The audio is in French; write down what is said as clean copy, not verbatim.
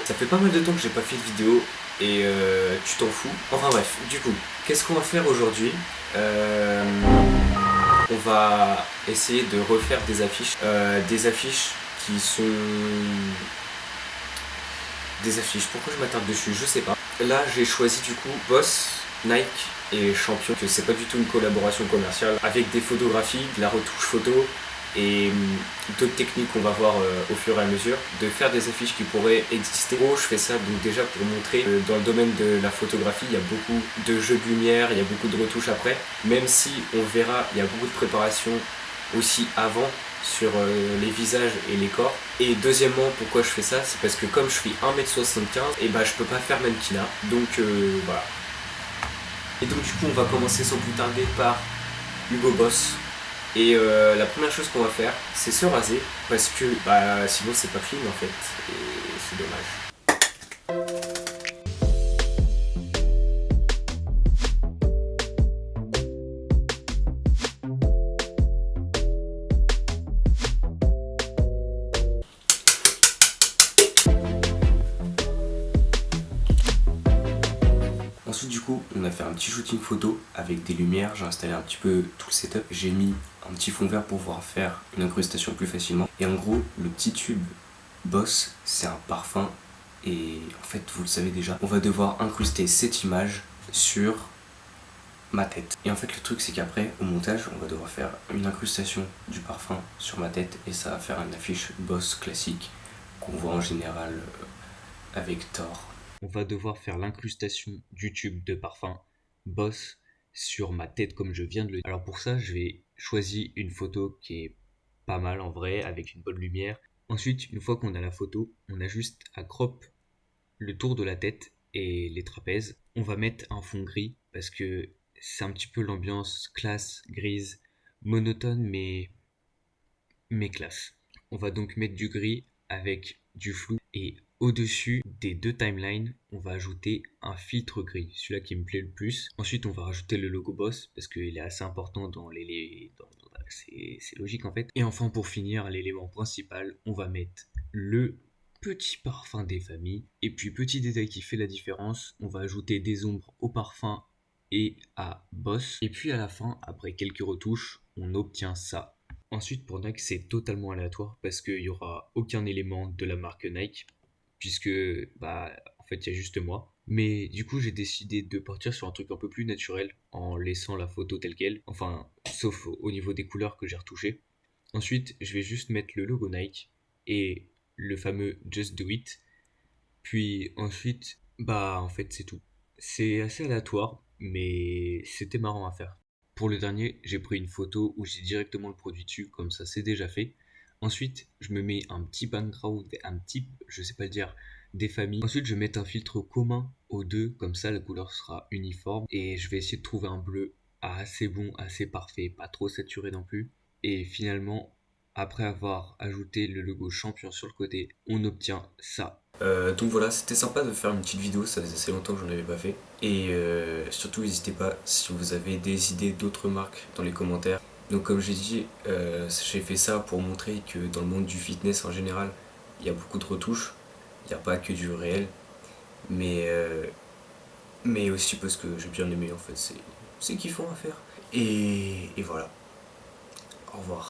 Ça fait pas mal de temps que j'ai pas fait de vidéo et tu t'en fous. Enfin bref, du coup, qu'est-ce qu'on va faire aujourd'hui? On va essayer de refaire des affiches qui sont... Des affiches, pourquoi je m'attarde dessus? Je sais pas. Là j'ai choisi du coup Boss, Nike et Champion, que c'est pas du tout une collaboration commerciale, avec des photographies, de la retouche photo et d'autres techniques qu'on va voir au fur et à mesure, de faire des affiches qui pourraient exister. Oh, je fais ça donc déjà pour montrer que dans le domaine de la photographie, il y a beaucoup de jeux de lumière, il y a beaucoup de retouches après, même si on verra, il y a beaucoup de préparation aussi avant sur les visages et les corps. Et deuxièmement, pourquoi je fais ça, c'est parce que comme je fais 1m75, et bah je peux pas faire mannequinat, donc voilà. Et donc du coup on va commencer sans plus tarder par Hugo Boss. Et la première chose qu'on va faire, c'est se raser, parce que bah sinon c'est pas clean en fait, et c'est dommage. Ensuite du coup on a fait un petit shooting photo avec des lumières, j'ai installé un petit peu tout le setup, j'ai mis un petit fond vert pour pouvoir faire une incrustation plus facilement. Et en gros le petit tube Boss c'est un parfum et en fait vous le savez déjà, on va devoir incruster cette image sur ma tête. Et en fait le truc c'est qu'après au montage on va devoir faire une incrustation du parfum sur ma tête et ça va faire une affiche Boss classique qu'on voit en général avec Thor. On va devoir faire l'incrustation du tube de parfum Boss sur ma tête comme je viens de le dire. Alors pour ça, je vais choisir une photo qui est pas mal en vrai, avec une bonne lumière. Ensuite, une fois qu'on a la photo, on a juste à crop le tour de la tête et les trapèzes. On va mettre un fond gris parce que c'est un petit peu l'ambiance classe, grise, monotone mais classe. On va donc mettre du gris avec du flou et au-dessus des deux timelines, on va ajouter un filtre gris, celui-là qui me plaît le plus. Ensuite, on va rajouter le logo Boss parce qu'il est assez important dans c'est logique en fait. Et enfin, pour finir, l'élément principal, on va mettre le petit parfum des familles. Et puis, petit détail qui fait la différence, on va ajouter des ombres au parfum et à Boss. Et puis à la fin, après quelques retouches, on obtient ça. Ensuite, pour Nike, c'est totalement aléatoire parce qu'il n'y aura aucun élément de la marque Nike, puisque, bah, en fait, il y a juste moi. Mais du coup, j'ai décidé de partir sur un truc un peu plus naturel en laissant la photo telle qu'elle, enfin, sauf au niveau des couleurs que j'ai retouchées. Ensuite, je vais juste mettre le logo Nike et le fameux Just Do It. Puis ensuite, bah, en fait, c'est tout. C'est assez aléatoire, mais c'était marrant à faire. Pour le dernier, j'ai pris une photo où j'ai directement le produit dessus, comme ça c'est déjà fait. Ensuite, je me mets un petit background, je sais pas le dire, des familles. Ensuite, je vais mettre un filtre commun aux deux, comme ça la couleur sera uniforme. Et je vais essayer de trouver un bleu assez bon, assez parfait, pas trop saturé non plus. Et finalement, après avoir ajouté le logo champion sur le côté, on obtient ça. Donc voilà, c'était sympa de faire une petite vidéo, ça faisait assez longtemps que j'en avais pas fait. Et surtout, n'hésitez pas si vous avez des idées d'autres marques dans les commentaires. Donc comme j'ai dit, j'ai fait ça pour montrer que dans le monde du fitness en général, il y a beaucoup de retouches, il n'y a pas que du réel, mais, euh, mais aussi parce que j'ai bien aimé en fait, c'est kiffant à faire. Et voilà, au revoir.